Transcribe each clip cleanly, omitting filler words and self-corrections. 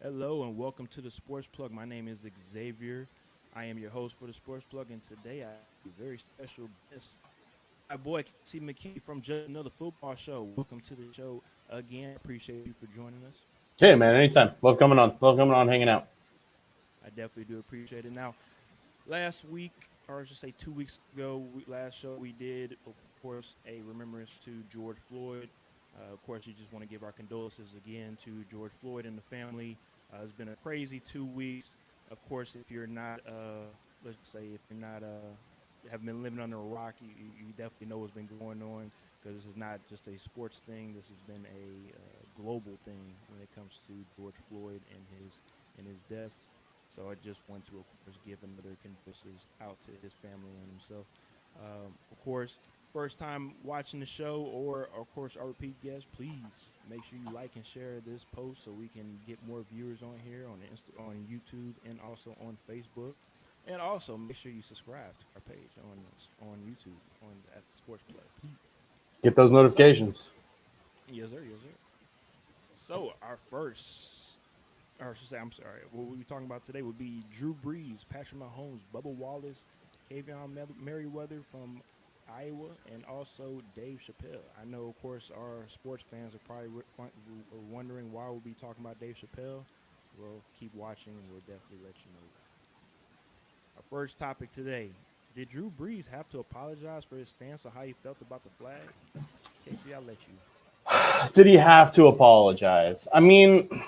Hello and welcome to the Sports Plug. My name is Xavier. I am your host for the Sports Plug, and today I have a very special guest, my boy Kc Mckinney from Just Another Football Show. Welcome to the show again. Appreciate you for joining us. Hey, man, anytime. Love coming on. Love coming on, hanging out. I definitely do appreciate it. Now, last week, or I should say 2 weeks ago, last show we did, of course, a remembrance to George Floyd. Of course, you just want to give our condolences again to George Floyd and the family. It's been a crazy 2 weeks. Of course, if you're not, let's say, if you're not, have been living under a rock, you definitely know what's been going on because this is not just a sports thing. This has been a global thing when it comes to George Floyd and his death. So I just want to, of course, give another condolences out to his family and himself. Of course, first time watching the show, or of course, our repeat guests, please make sure you like and share this post so we can get more viewers on here on YouTube and also on Facebook. And also make sure you subscribe to our page on YouTube on at the Sports Play, please. Get those So, notifications. yes, sir, yes, sir. So our first, or I should say, I'm sorry, what we'll be talking about today would be Drew Brees, Patrick Mahomes, Bubba Wallace, Kavion Merriweather from Iowa, and also Dave Chappelle. I know, of course, our sports fans are probably wondering why we'll be talking about Dave Chappelle. Well, keep watching, and we'll definitely let you know why. Our first topic today: did Drew Brees have to apologize for his stance on how he felt about the flag? Casey, I'll let you. Did he have to apologize? I mean,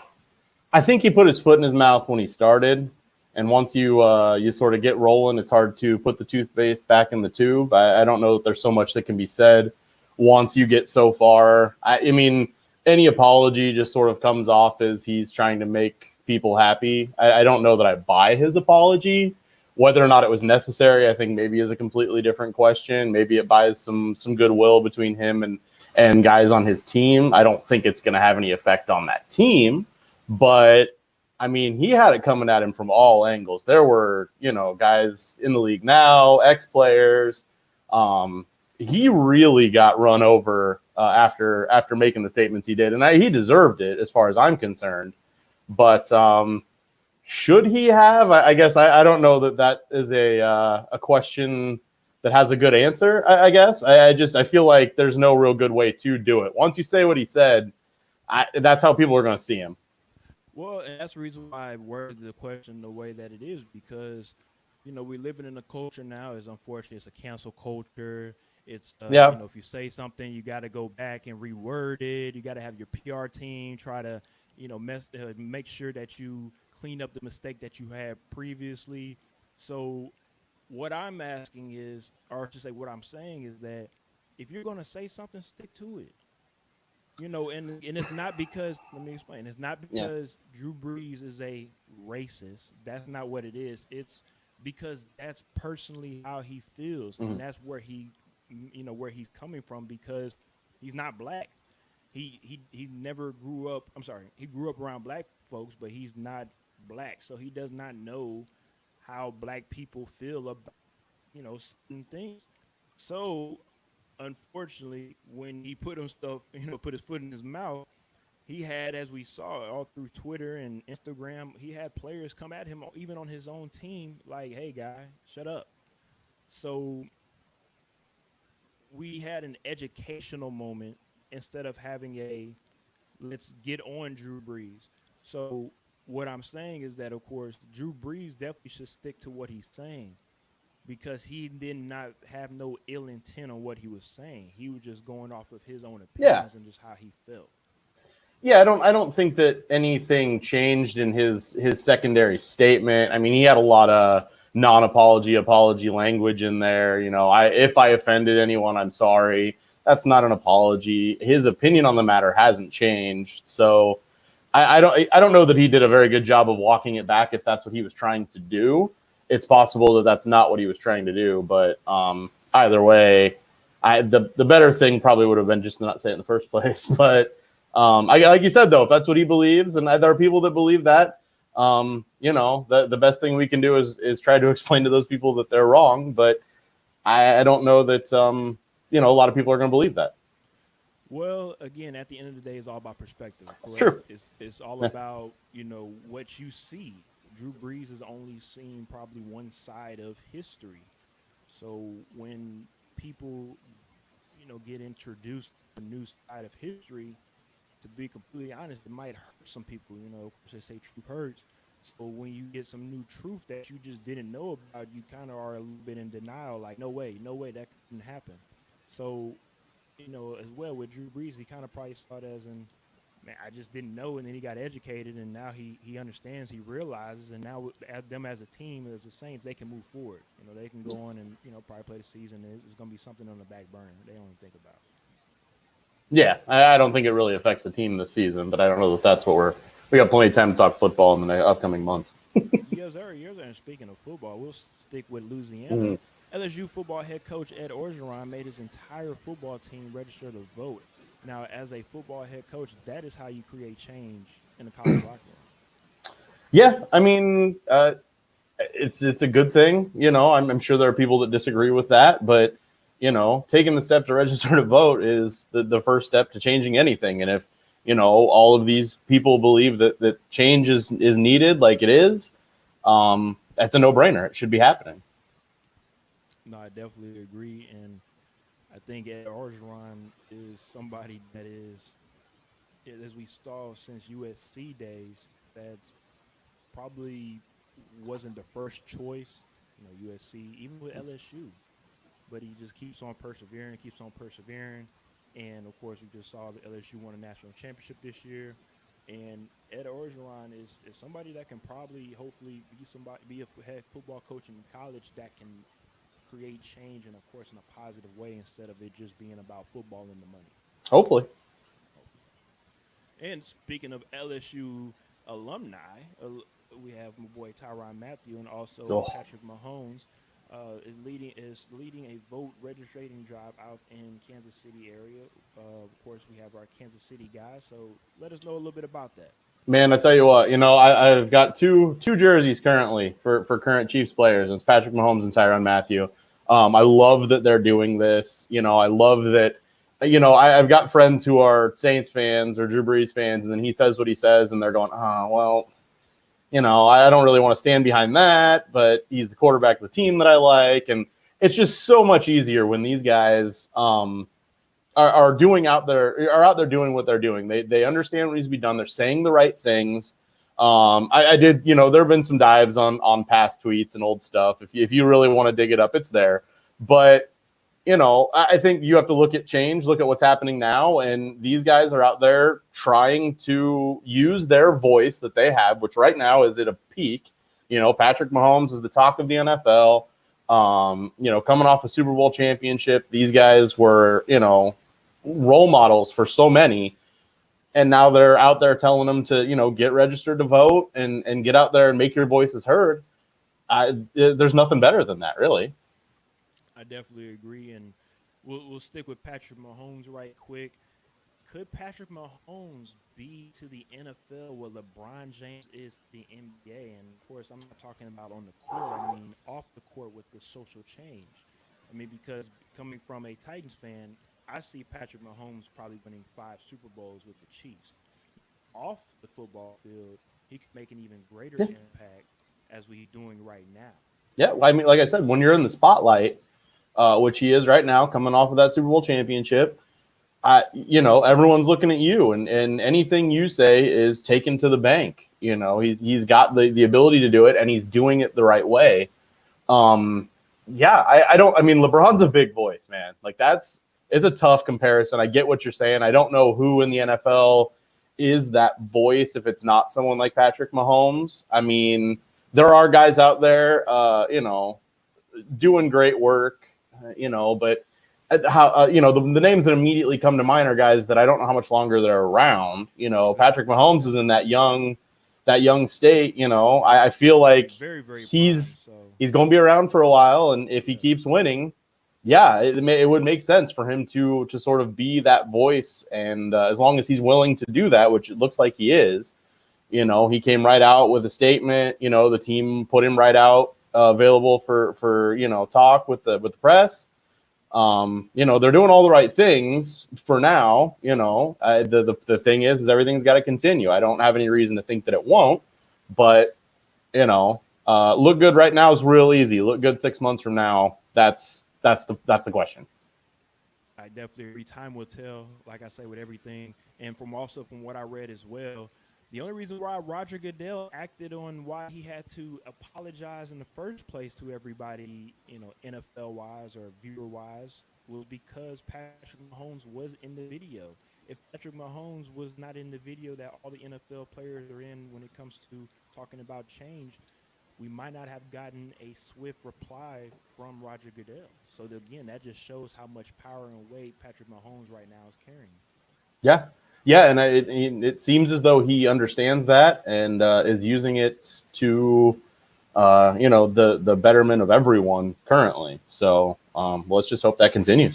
I think he put his foot in his mouth when he started, and once you sort of get rolling, it's hard to put the toothpaste back in the tube. I don't know that there's so much that can be said once you get so far. I mean, any apology just sort of comes off as he's trying to make people happy. I don't know that I buy his apology. Whether or not it was necessary, I think maybe is a completely different question. Maybe it buys some goodwill between him and guys on his team. I don't think it's going to have any effect on that team, but I mean, he had it coming at him from all angles. There were, guys in the league now, ex-players. He really got run over after making the statements he did, and he deserved it as far as I'm concerned. But should he have? I guess I don't know that is a question that has a good answer. I guess I feel like there's no real good way to do it. Once you say what he said, that's how people are going to see him. Well, and that's the reason why I worded the question the way that it is because, we're living in a culture now. Is unfortunately it's a cancel culture. It's Yeah. if you say something, you got to go back and reword it. You got to have your PR team try to, make sure that you clean up the mistake that you had previously. So, what I'm asking is, or to say, what I'm saying is that if you're going to say something, stick to it. And it's not because let me explain. It's not Yeah. because Drew Brees is a racist. That's not what it is. It's because that's personally how he feels, Mhm. and that's where where he's coming from because he's not black. He never grew up. I'm sorry. He grew up around black folks, but he's not black, so he does not know how black people feel about certain things. So unfortunately, when he put himself, put his foot in his mouth, he had, as we saw all through Twitter and Instagram, he had players come at him, even on his own team, like, "Hey, guy, shut up." So we had an educational moment instead of having a let's get on Drew Brees. So what I'm saying is that, of course, Drew Brees definitely should stick to what he's saying because he did not have no ill intent on what he was saying. He was just going off of his own Yeah. opinions and just how he felt. Yeah, I don't think that anything changed in his secondary statement. I mean, he had a lot of apology language in there. If I offended anyone, I'm sorry. That's not an apology. His opinion on the matter hasn't changed. So I don't know that he did a very good job of walking it back if that's what he was trying to do. It's possible that that's not what he was trying to do, but either way, the better thing probably would have been just to not say it in the first place. But like you said, though, if that's what he believes, and there are people that believe that, the best thing we can do is try to explain to those people that they're wrong. But I don't know that a lot of people are going to believe that. Well, again, at the end of the day, it's all about perspective, correct? Sure. It's all Yeah. about what you see. Drew Brees has only seen probably one side of history. So when people get introduced to a new side of history, to be completely honest, it might hurt some people. Of course, they say truth hurts. So when you get some new truth that you just didn't know about, you kind of are a little bit in denial. Like, no way, that couldn't happen. So as well with Drew Brees, he kind of probably saw it as in, man, I just didn't know, and then he got educated, and now he understands, he realizes, and now them as a team, as the Saints, they can move forward. They can go on and probably play the season. It's going to be something on the back burner they don't even think about. Yeah, I don't think it really affects the team this season, but I don't know if that's what we got plenty of time to talk football in the upcoming months. Yes, sir. And speaking of football, we'll stick with Louisiana. Mhm. LSU football head coach Ed Orgeron made his entire football team register to vote. Now, as a football head coach, that is how you create change in the college locker room. Yeah, I mean, it's a good thing. I'm sure there are people that disagree with that, but taking the step to register to vote is the first step to changing anything. And if all of these people believe that change is needed, like it is, that's a no-brainer. It should be happening. No, I definitely agree, and I think Ed Orgeron is somebody that is, as we saw since USC days, that probably wasn't the first choice. USC, even with LSU, but he just keeps on persevering. And of course, we just saw that LSU won a national championship this year. And Ed Orgeron is somebody that can probably, hopefully, be a head football coach in college that can create change, and of course in a positive way, instead of it just being about football and the money. Hopefully. And speaking of LSU alumni, we have my boy Tyrann Mathieu, and also Patrick Mahomes is leading a vote registration drive out in Kansas City area. Of course, we have our Kansas City guys. So let us know a little bit about that. Man, I tell you what, I've got two jerseys currently for current Chiefs players. And it's Patrick Mahomes and Tyrann Mathieu. I love that they're doing this. I love that. I've got friends who are Saints fans or Drew Brees fans, and then he says what he says, and they're going, oh, well, I don't really want to stand behind that, but he's the quarterback of the team that I like. And it's just so much easier when these guys are out there doing what they're doing. They understand what needs to be done. They're saying the right things. I did, there have been some dives on past tweets and old stuff. If you really want to dig it up, it's there. But I think you have to look at change, look at what's happening now, and these guys are out there trying to use their voice that they have, which right now is at a peak. Patrick Mahomes is the talk of the NFL. Coming off a Super Bowl championship, these guys were, role models for so many, and now they're out there telling them to, get registered to vote and get out there and make your voices heard. There's nothing better than that, really. I definitely agree, and we'll stick with Patrick Mahomes right quick. Could Patrick Mahomes be to the NFL what LeBron James is to the NBA? And of course, I'm not talking about on the court. I mean off the court with the social change. I mean, because coming from a Titans fan, I see Patrick Mahomes probably winning 5 Super Bowls with the Chiefs. Off the football field, he could make an even greater impact as we're doing right now. Yeah, I mean, like I said, when you're in the spotlight, which he is right now, coming off of that Super Bowl championship, everyone's looking at you, and anything you say is taken to the bank. He's got the ability to do it, and he's doing it the right way. LeBron's a big voice, man. Like it's a tough comparison. I get what you're saying. I don't know who in the NFL is that voice if it's not someone like Patrick Mahomes. I mean, there are guys out there, doing great work, but the names that immediately come to mind are guys that I don't know how much longer they're around. Patrick Mahomes is in that young state. I feel like very, very he's prime, going to be around for a while, and if he keeps winning, it would make sense for him to sort of be that voice. And as long as he's willing to do that, which it looks like he is, he came right out with a statement. The team put him right out, available for talk with the press. They're doing all the right things for now. The thing is everything's got to continue. I don't have any reason to think that it won't, but look good right now is real easy. Look good 6 months from now. That's the question. I definitely agree. Time will tell, like I say, with everything. And from what I read as well, the only reason why Roger Goodell acted on why he had to apologize in the first place to everybody, NFL-wise or viewer-wise, was because Patrick Mahomes was in the video. If Patrick Mahomes was not in the video that all the NFL players are in when it comes to talking about change, we might not have gotten a swift reply from Roger Goodell. So again, that just shows how much power and weight Patrick Mahomes right now is carrying. Yeah, and it seems as though he understands that and is using it to, the betterment of everyone currently. So let's just hope that continues.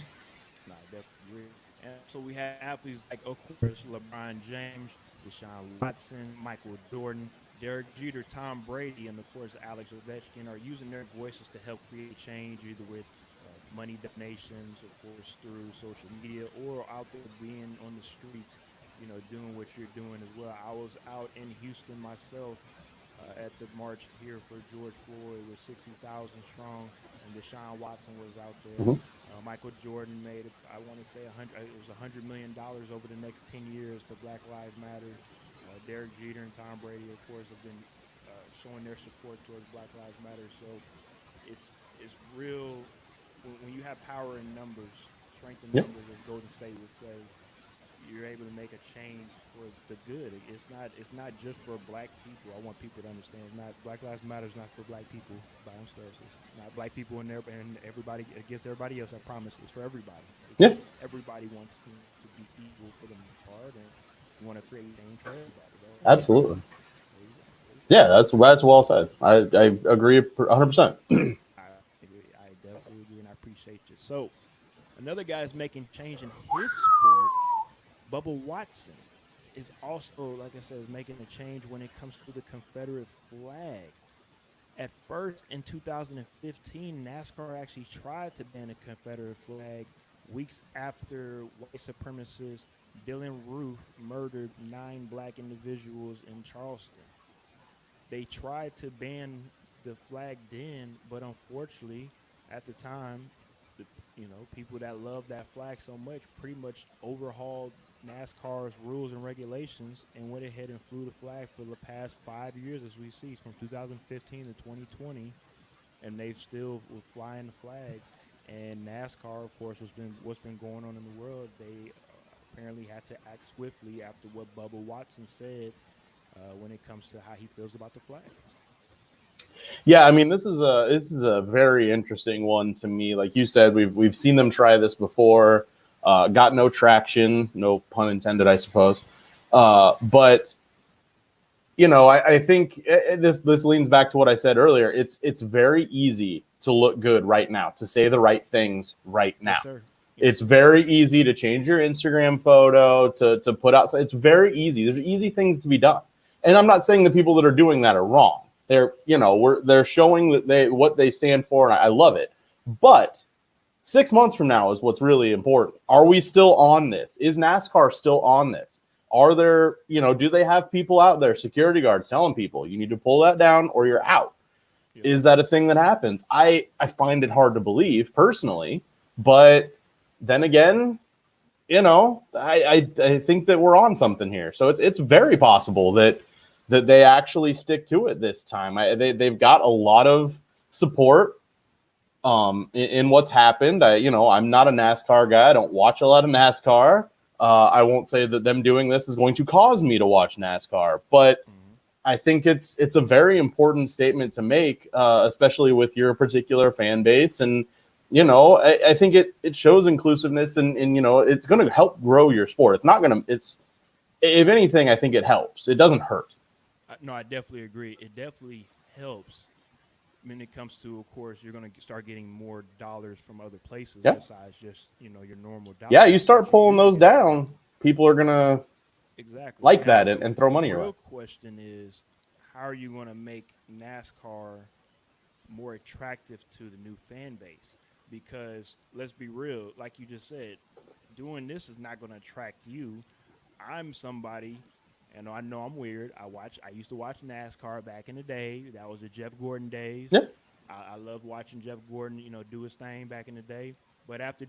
No, definitely. And so we have athletes like, of course, LeBron James, Deshaun Watson, Michael Jordan, Derek Jeter, Tom Brady, and of course Alex Ovechkin are using their voices to help create change, either with money donations, of course, through social media, or out there being on the streets, doing what you're doing as well. I was out in Houston myself at the march here for George Floyd with 60,000 strong, and Deshaun Watson was out there. Mm-hmm. Michael Jordan made, I want to say, it was $100 million over the next 10 years to Black Lives Matter. Derek Jeter and Tom Brady, of course, have been showing their support towards Black Lives Matter. So it's real when you have power in numbers, strength in numbers, as Golden State would say. You're able to make a change for the good. It's not just for black people. I want people to understand. It's not Black Lives Matter is not for black people by themselves. It's not black people in there and everybody against everybody else. I promise. It's for everybody. Everybody wants to be equal for the most part, and you want to create change for everybody. Absolutely. Yeah, that's well said. I agree 100%. I definitely agree, and I appreciate you. So, another guy is making change in his sport. Bubba Watson is also, like I said, is making a change when it comes to the Confederate flag. At first, in 2015, NASCAR actually tried to ban a Confederate flag weeks after white supremacist Dylan Roof murdered 9 black individuals in Charleston. They tried to ban the flag then, but unfortunately, at the time, people that loved that flag so much pretty much overhauled NASCAR's rules and regulations and went ahead and flew the flag for the past 5 years, as we see, from 2015 to 2020, and they've still were flying the flag. And NASCAR, of course, what's been going on in the world. They apparently had to act swiftly after what Bubba Watson said when it comes to how he feels about the flag. Yeah, I mean, this is a very interesting one to me. Like you said, we've seen them try this before, got no traction, no pun intended, I suppose. But I think this leans back to what I said earlier. It's very easy to look good right now, to say the right things right now. Yes, sir. It's very easy to change your Instagram photo, to put out. It's very easy. There's easy things to be done, and I'm not saying the people that are doing that are wrong. They're showing that what they stand for, and I love it. But 6 months from now is what's really important. Are we still on this? Is NASCAR still on this? Are there, do they have people out there, security guards, telling people you need to pull that down or you're out? Yeah. Is that a thing that happens? I find it hard to believe personally, but then again, I think that we're on something here. So it's very possible that they actually stick to it this time. They've got a lot of support in what's happened. I'm not a NASCAR guy. I don't watch a lot of NASCAR. I won't say that them doing this is going to cause me to watch NASCAR, but I think it's a very important statement to make, especially with your particular fan base. And, I think it shows inclusiveness and it's going to help grow your sport. It's not going to, if anything, I think it helps. It doesn't hurt. No, I definitely agree. It definitely helps when it comes to, of course, you're going to start getting more dollars from other places besides just, your normal dollars. Yeah, you start pulling those down, people are going to like that and throw money around. The real question is, how are you going to make NASCAR more attractive to the new fan base? because let's be real, like you just said, doing this is not going to attract you. I'm somebody, and I know I'm weird. I used to watch NASCAR back in the day. That was the Jeff Gordon days. Yeah. I loved watching Jeff Gordon, do his thing back in the day. But after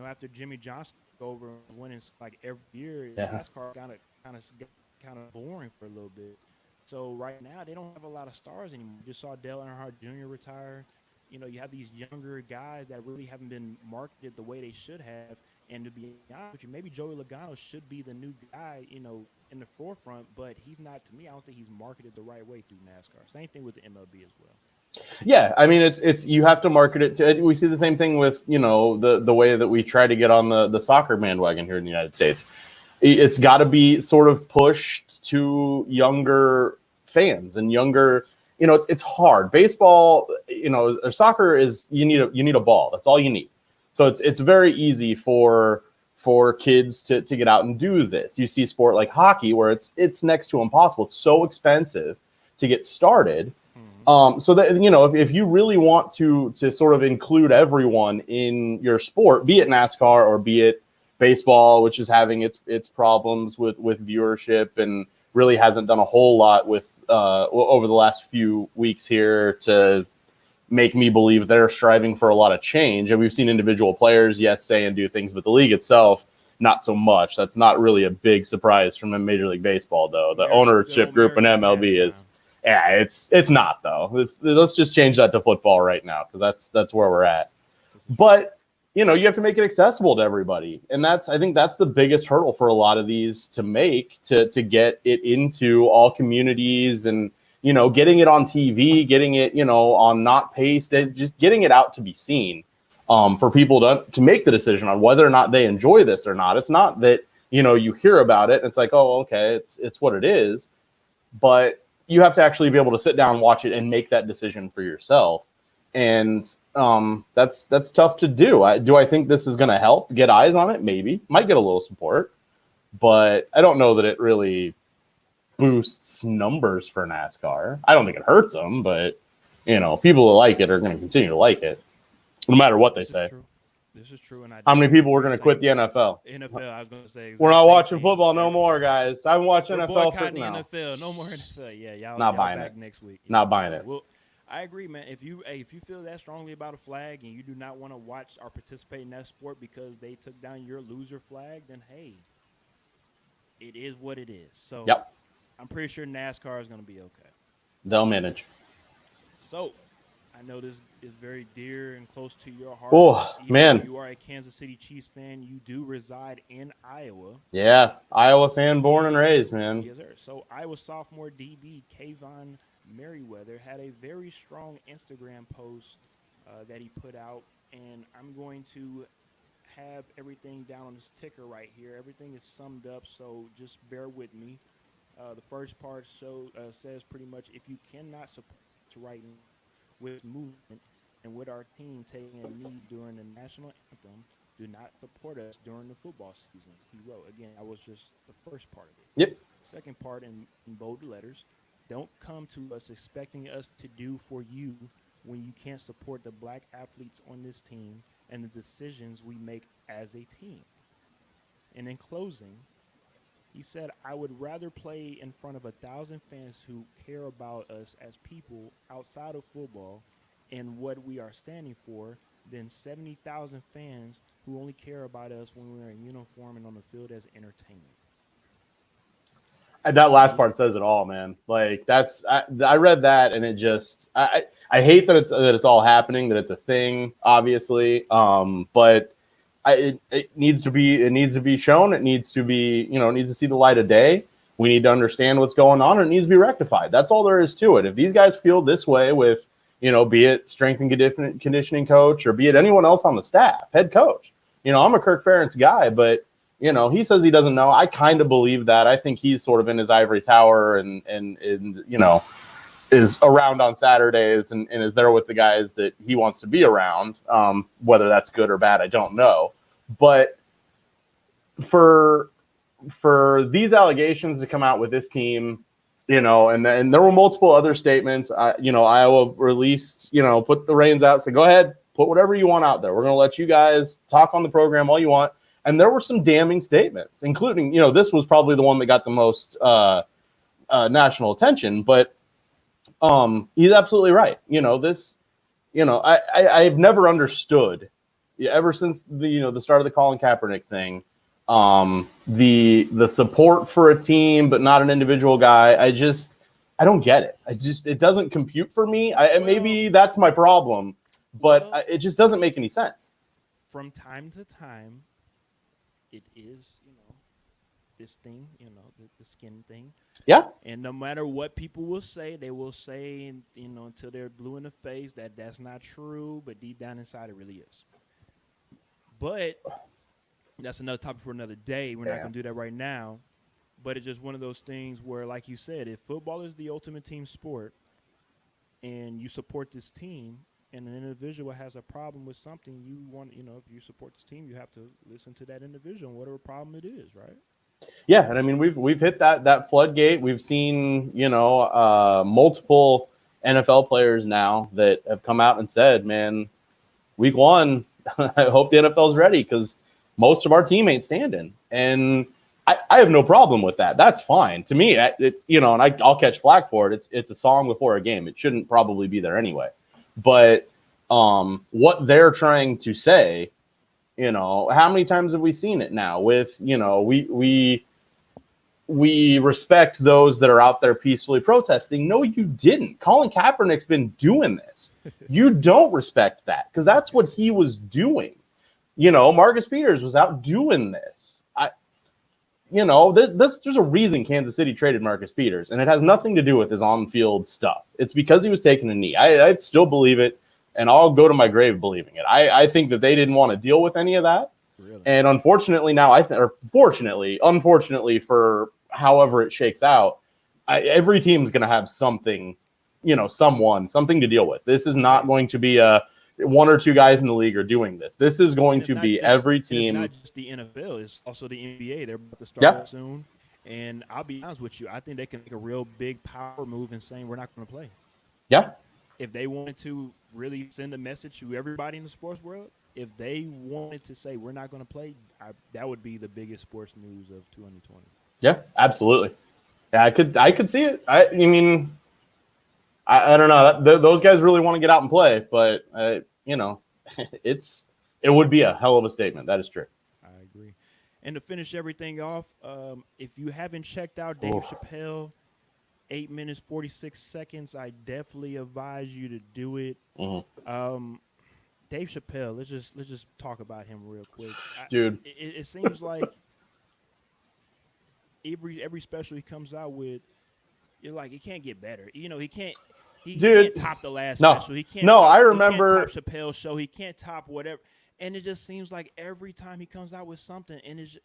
after Jimmy Johnson took over and winning like every year, Yeah. NASCAR kind of boring for a little bit. So right now they don't have a lot of stars anymore. Just saw Dale Earnhardt Jr. retire. You have these younger guys that really haven't been marketed the way they should have. And to be honest with you, maybe Joey Logano should be the new guy, in the forefront, but he's not to me. I don't think he's marketed the right way through NASCAR. Same thing with the MLB as well. Yeah, I mean it's you have to market it to. We see the same thing with the way that we try to get on the soccer bandwagon here in the United States. It's got to be sort of pushed to younger fans and younger. It's hard. Baseball, or soccer is you need a ball. That's all you need. So it's very easy for kids to get out and do this. You see sport like hockey where it's next to impossible. It's so expensive to get started. So that if you really want to sort of include everyone in your sport, be it NASCAR or be it baseball, which is having its problems with viewership and really hasn't done a whole lot with over the last few weeks here to make me believe they're striving for a lot of change. And we've seen individual players, yes, say and do things, but the league itself, not so much. That's not really a big surprise from a Major League Baseball, though. The ownership group in MLB is. Yeah, it's not though. Let's just change that to football right now because that's where we're at. But you have to make it accessible to everybody, and I think that's the biggest hurdle for a lot of these to make to get it into all communities and getting it on TV, getting it on not paste, just getting it out to be seen for people to make the decision on whether or not they enjoy this or not. It's not that you hear about it and it's like, oh, okay, it's what it is, but you have to actually be able to sit down, watch it, and make that decision for yourself. And that's tough to do. Do I think this is going to help get eyes on it? Maybe. Might get a little support. But I don't know that it really boosts numbers for NASCAR. I don't think it hurts them, but, people who like it are going to continue to like it, no matter what they say. This is true. And how many people were going to quit the NFL? NFL, I was going to say. We're not watching football no more, guys. I haven't watched NFL for now. NFL, no more NFL. Yeah, y'all not buying back it next week. Not buying it. Well, I agree, man. If you feel that strongly about a flag and you do not want to watch or participate in that sport because they took down your loser flag, then hey, it is what it is. So yep. I'm pretty sure NASCAR is going to be okay. They'll manage. So I know this is very dear and close to your heart. Oh, man. You are a Kansas City Chiefs fan. You do reside in Iowa. Yeah, Iowa fan born and raised, man. Yes, sir. So Iowa sophomore DB Kayvon Merriweather had a very strong Instagram post that he put out, and I'm going to have everything down on this ticker right here. Everything is summed up, so just bear with me. The first part says pretty much, if you cannot support right with movement and with our team taking a knee during the national anthem, do not support us during the football season, he wrote. Again, that was just the first part of it. Yep. Second part in bold letters, don't come to us expecting us to do for you when you can't support the black athletes on this team and the decisions we make as a team. And in closing, he said, I would rather play in front of 1,000 fans who care about us as people outside of football and what we are standing for than 70,000 fans who only care about us when we're in uniform and on the field as entertainment. That last part says it all, man. Like I read that and it just I hate that it's all happening, that it's a thing, obviously. But it needs to be shown. It needs to be, it needs to see the light of day. We need to understand what's going on, and it needs to be rectified. That's all there is to it. If these guys feel this way with, be it strength and conditioning coach or be it anyone else on the staff, head coach, I'm a Kirk Ferentz guy, but he says he doesn't know. I kind of believe that. I think he's sort of in his ivory tower and is around on Saturdays and is there with the guys that he wants to be around. Whether that's good or bad, I don't know. But for these allegations to come out with this team, and there were multiple other statements. Iowa released, put the reins out, said, go ahead, Put whatever you want out there. We're going to let you guys talk on the program all you want. And there were some damning statements, including, this was probably the one that got the most national attention. But he's absolutely right. I've never understood, ever since the start of the Colin Kaepernick thing, the support for a team but not an individual guy. I don't get it. It doesn't compute for me. Maybe that's my problem, but it just doesn't make any sense. From time to time, it is, this thing, the skin thing. Yeah. And no matter what people will say, they will say, until they're blue in the face, that's not true, but deep down inside it really is. But that's another topic for another day. We're not going to do that right now. But it's just one of those things where, like you said, if football is the ultimate team sport and you support this team and an individual has a problem with something, you want, if you support this team, you have to listen to that individual, whatever problem it is, right? Yeah, and I mean we've hit that floodgate. We've seen multiple NFL players now that have come out and said, "Man, week 1, I hope the NFL's ready because most of our team ain't standing." And I have no problem with that. That's fine to me. It's and I'll catch flack for it. It's a song before a game. It shouldn't probably be there anyway. But what they're trying to say. How many times have we seen it now with, we respect those that are out there peacefully protesting. No, you didn't. Colin Kaepernick's been doing this. You don't respect that because that's what he was doing. Marcus Peters was out doing this. There's a reason Kansas City traded Marcus Peters, and it has nothing to do with his on-field stuff. It's because he was taking a knee. I still believe it. And I'll go to my grave believing it. I think that they didn't want to deal with any of that. Really? And unfortunately now, unfortunately for however it shakes out, every team's going to have something, something to deal with. This is not going to be one or two guys in the league are doing this. This is going to be every team. It's not just the NFL. It's also the NBA. They're about to start soon. And I'll be honest with you. I think they can make a real big power move in saying we're not going to play. Yeah. If they wanted to really send a message to everybody in the sports world, if they wanted to say we're not going to play, that would be the biggest sports news of 2020. Yeah, absolutely. Yeah, I could see it. I mean, I don't know. Those guys really want to get out and play, but it would be a hell of a statement. That is true. I agree. And to finish everything off, if you haven't checked out Dave Chappelle. 8 minutes, 46 seconds. I definitely advise you to do it. Mm-hmm. Dave Chappelle, let's just talk about him real quick. Dude. It seems like every special he comes out with, you're like, it can't get better. He can't top the last special. He can't I remember he can't top Chappelle's show. He can't top whatever. And it just seems like every time he comes out with something, and it's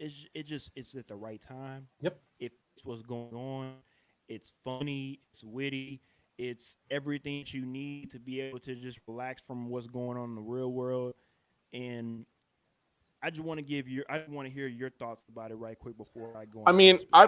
at the right time. Yep. It's what's going on. It's funny, it's witty, it's everything that you need to be able to just relax from what's going on in the real world. And I just want to hear your thoughts about it right quick before I go on. I mean, I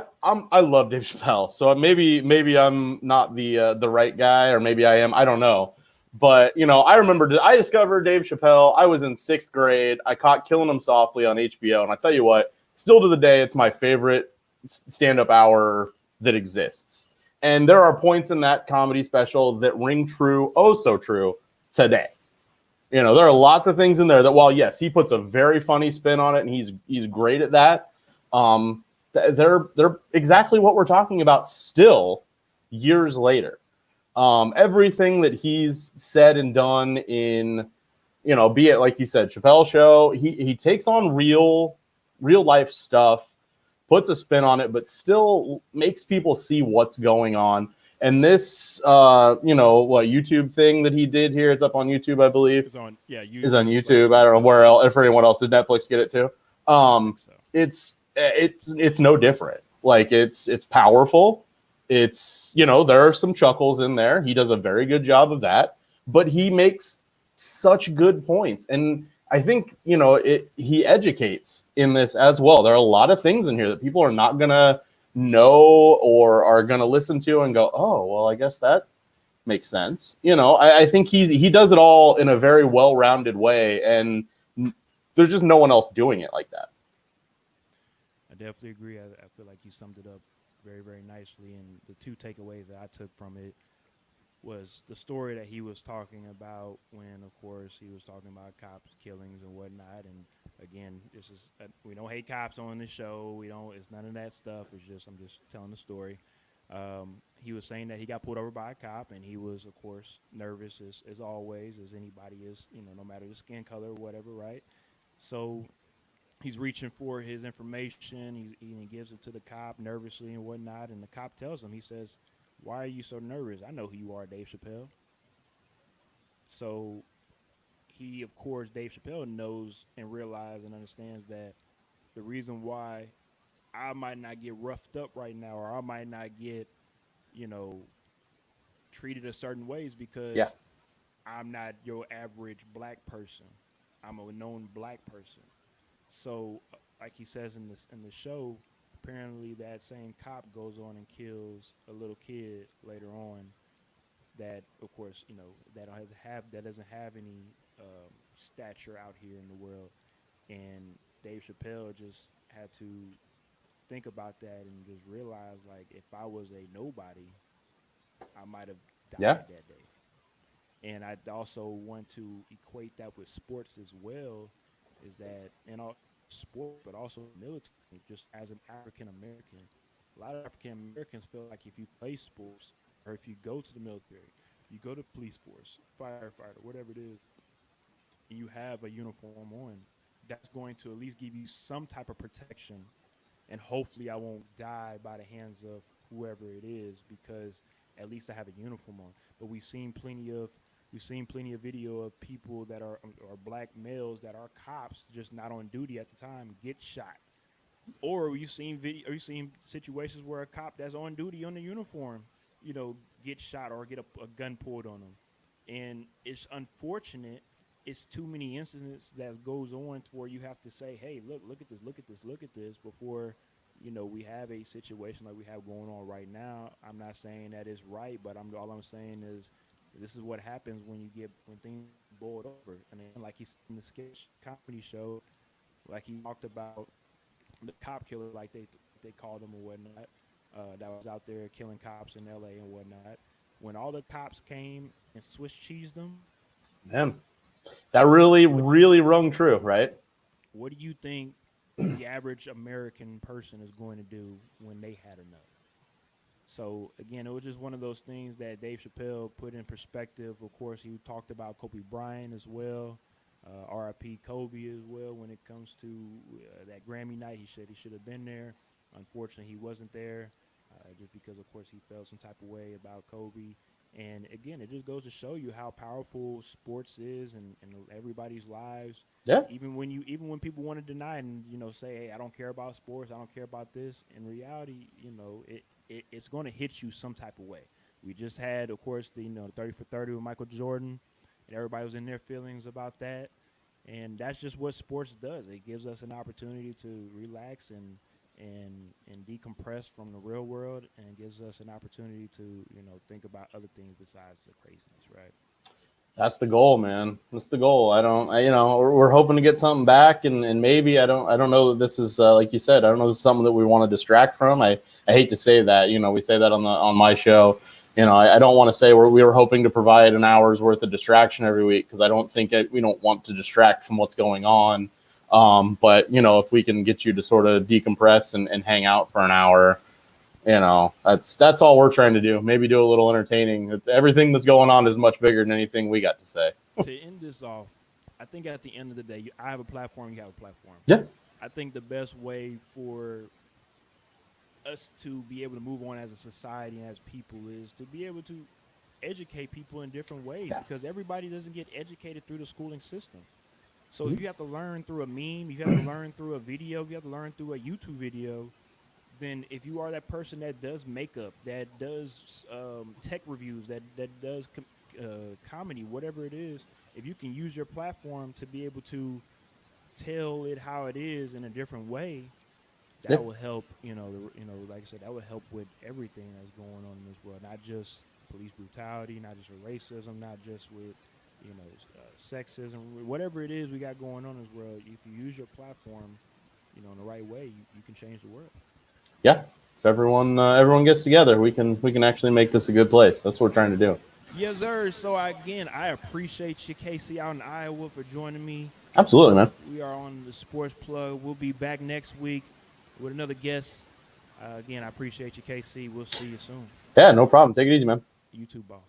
love Dave Chappelle, so maybe I'm not the right guy, or maybe I am. I don't know. But I remember I discovered Dave Chappelle. I was in 6th grade. I caught Killing Him Softly on HBO, and I tell you what, still to the day, it's my favorite stand-up hour that exists. And there are points in that comedy special that ring true, oh so true, today. There are lots of things in there that, while yes, he puts a very funny spin on it, and he's great at that. They're exactly what we're talking about still years later. Everything that he's said and done in, be it like you said, Chappelle Show, he takes on real life stuff, puts a spin on it, but still makes people see what's going on. And this, YouTube thing that he did here, it's up on YouTube, I believe. It's on YouTube. I don't know where else, if anyone else, did Netflix get it too? It's no different. Like it's powerful. It's, there are some chuckles in there. He does a very good job of that, but he makes such good points. And I think, he educates in this as well. There are a lot of things in here that people are not going to know or are going to listen to and go, oh, well, I guess that makes sense. I think he does it all in a very well-rounded way, and there's just no one else doing it like that. I definitely agree. I feel like you summed it up very, very nicely. And the two takeaways that I took from it was the story that he was talking about when, of course, he was talking about cops killings and whatnot. And again, we don't hate cops on this show. We don't. It's none of that stuff. I'm just telling the story. He was saying that he got pulled over by a cop, and he was, of course, nervous as always, as anybody is. No matter the skin color or whatever, right? So he's reaching for his information. He gives it to the cop nervously and whatnot. And the cop tells him, he says, "Why are you so nervous? I know who you are, Dave Chappelle." So of course, Dave Chappelle knows and realizes and understands that the reason why I might not get roughed up right now, or I might not get, you know, treated a certain way, is Yeah. because I'm not your average black person. I'm a known black person. So, like he says in the show, apparently that same cop goes on and kills a little kid later on. That, of course, that doesn't have any stature out here in the world. And Dave Chappelle just had to think about that and just realize, like, if I was a nobody, I might have Yeah. died that day. And I also want to equate that with sports as well, is that in all sport, but also military, just as an African American, a lot of African Americans feel like if you play sports or if you go to the military, you go to police force, firefighter, whatever it is, and you have a uniform on, that's going to at least give you some type of protection. And hopefully I won't die by the hands of whoever it is, because at least I have a uniform on. But we've seen plenty of video of people that are black males that are cops, just not on duty at the time, get shot. Or we've seen situations where a cop that's on duty on the uniform, get shot or get a gun pulled on them. And it's unfortunate. It's too many incidents that goes on to where you have to say, "Hey, look at this, look at this, look at this," before we have a situation like we have going on right now. I'm not saying that it's right, but all I'm saying is this is what happens when things boiled over. And then, like he said in the sketch comedy show, like he talked about the cop killer, like they called him or whatnot, that was out there killing cops in L.A. and whatnot. When all the cops came and Swiss cheesed them, Man, that really, what really rung true, right? what do you think the average American person is going to do when they had enough? So again, it was just one of those things that Dave Chappelle put in perspective. Of course, he talked about Kobe Bryant as well, R.I.P. Kobe as well. When it comes to that Grammy night, he said he should have been there. Unfortunately, he wasn't there, just because, of course, he felt some type of way about Kobe. And again, it just goes to show you how powerful sports is and everybody's lives. Yeah. Even when people want to deny and say, "Hey, I don't care about sports, I don't care about this," in reality, it's going to hit you some type of way. We just had, of course, the 30 for 30 with Michael Jordan, and everybody was in their feelings about that. And that's just what sports does. It gives us an opportunity to relax and decompress from the real world, and gives us an opportunity to think about other things besides the craziness, right? That's the goal, man. That's the goal. We're hoping to get something back, and maybe I don't know that this is like you said. I don't know if this is something that we want to distract from. I hate to say that. We say that on my show. I don't want to say we were hoping to provide an hour's worth of distraction every week, because I don't think we don't want to distract from what's going on. But if we can get you to sort of decompress and hang out for an hour, that's all we're trying to do. Maybe do a little entertaining. Everything that's going on is much bigger than anything we got to say. To end this off, I think at the end of the day, I have a platform, you have a platform. Yeah. I think the best way for us to be able to move on as a society and as people is to be able to educate people in different ways, because everybody doesn't get educated through the schooling system. So if you have to learn through a meme, you have to learn through a video, you have to learn through a YouTube video, then if you are that person that does makeup, that does tech reviews, that does comedy, whatever it is, if you can use your platform to be able to tell it how it is in a different way, that will help. Like I said, that will help with everything that's going on in this world, not just police brutality, not just with racism, not just with sexism, whatever it is we got going on in this world. If you use your platform, in the right way, you can change the world. Yeah. If everyone gets together, we can actually make this a good place. That's what we're trying to do. Yes, sir. So again, I appreciate you, Kc, out in Iowa, for joining me. Absolutely, man. We are on the Sports Plug. We'll be back next week with another guest. Again, I appreciate you, Kc. We'll see you soon. Yeah, no problem. Take it easy, man. You too, boss.